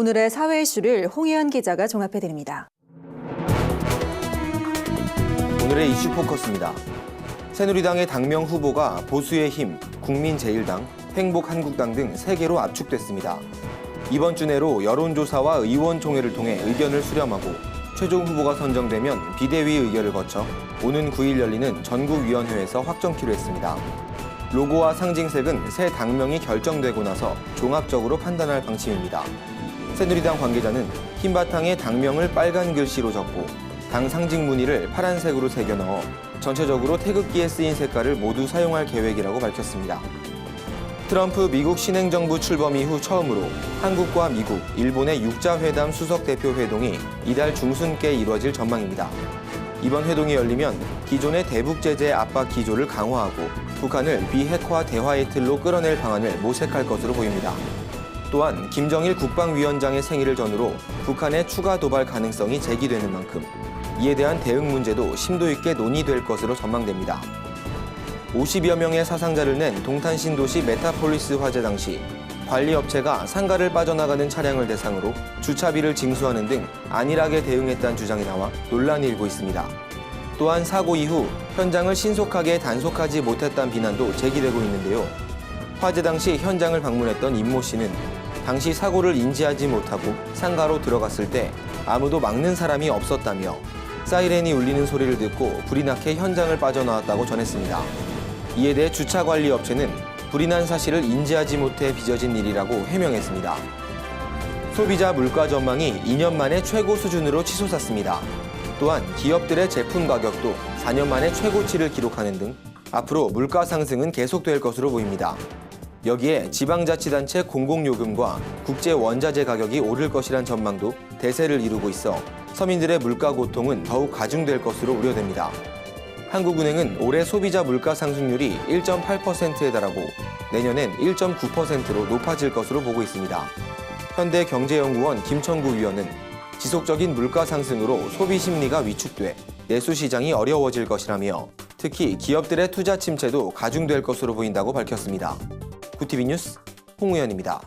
오늘의 사회 이슈를 홍혜연 기자가 종합해드립니다. 오늘의 이슈 포커스입니다. 새누리당의 당명 후보가 보수의 힘, 국민제일당, 행복한국당 등 3개로 압축됐습니다. 이번 주 내로 여론조사와 의원총회를 통해 의견을 수렴하고 최종 후보가 선정되면 비대위 의결을 거쳐 오는 9일 열리는 전국위원회에서 확정키로 했습니다. 로고와 상징색은 새 당명이 결정되고 나서 종합적으로 판단할 방침입니다. 새누리당 관계자는 흰 바탕에 당명을 빨간 글씨로 적고 당 상징 무늬를 파란색으로 새겨 넣어 전체적으로 태극기에 쓰인 색깔을 모두 사용할 계획이라고 밝혔습니다. 트럼프 미국 신행정부 출범 이후 처음으로 한국과 미국, 일본의 육자회담 수석대표 회동이 이달 중순께 이루어질 전망입니다. 이번 회동이 열리면 기존의 대북 제재 압박 기조를 강화하고 북한을 비핵화 대화의 틀로 끌어낼 방안을 모색할 것으로 보입니다. 또한 김정일 국방위원장의 생일을 전후로 북한의 추가 도발 가능성이 제기되는 만큼 이에 대한 대응 문제도 심도 있게 논의될 것으로 전망됩니다. 50여 명의 사상자를 낸 동탄 신도시 메타폴리스 화재 당시 관리업체가 상가를 빠져나가는 차량을 대상으로 주차비를 징수하는 등 안일하게 대응했다는 주장이 나와 논란이 일고 있습니다. 또한 사고 이후 현장을 신속하게 단속하지 못했다는 비난도 제기되고 있는데요. 화재 당시 현장을 방문했던 임모 씨는 당시 사고를 인지하지 못하고 상가로 들어갔을 때 아무도 막는 사람이 없었다며 사이렌이 울리는 소리를 듣고 불이 나게 현장을 빠져나왔다고 전했습니다. 이에 대해 주차관리업체는 불이 난 사실을 인지하지 못해 빚어진 일이라고 해명했습니다. 소비자 물가 전망이 2년 만에 최고 수준으로 치솟았습니다. 또한 기업들의 제품 가격도 4년 만에 최고치를 기록하는 등 앞으로 물가 상승은 계속될 것으로 보입니다. 여기에 지방자치단체 공공요금과 국제 원자재 가격이 오를 것이란 전망도 대세를 이루고 있어 서민들의 물가 고통은 더욱 가중될 것으로 우려됩니다. 한국은행은 올해 소비자 물가 상승률이 1.8%에 달하고 내년엔 1.9%로 높아질 것으로 보고 있습니다. 현대경제연구원 김천구 위원은 지속적인 물가 상승으로 소비 심리가 위축돼 내수 시장이 어려워질 것이라며 특히 기업들의 투자 침체도 가중될 것으로 보인다고 밝혔습니다. 구티비 뉴스 홍우연입니다.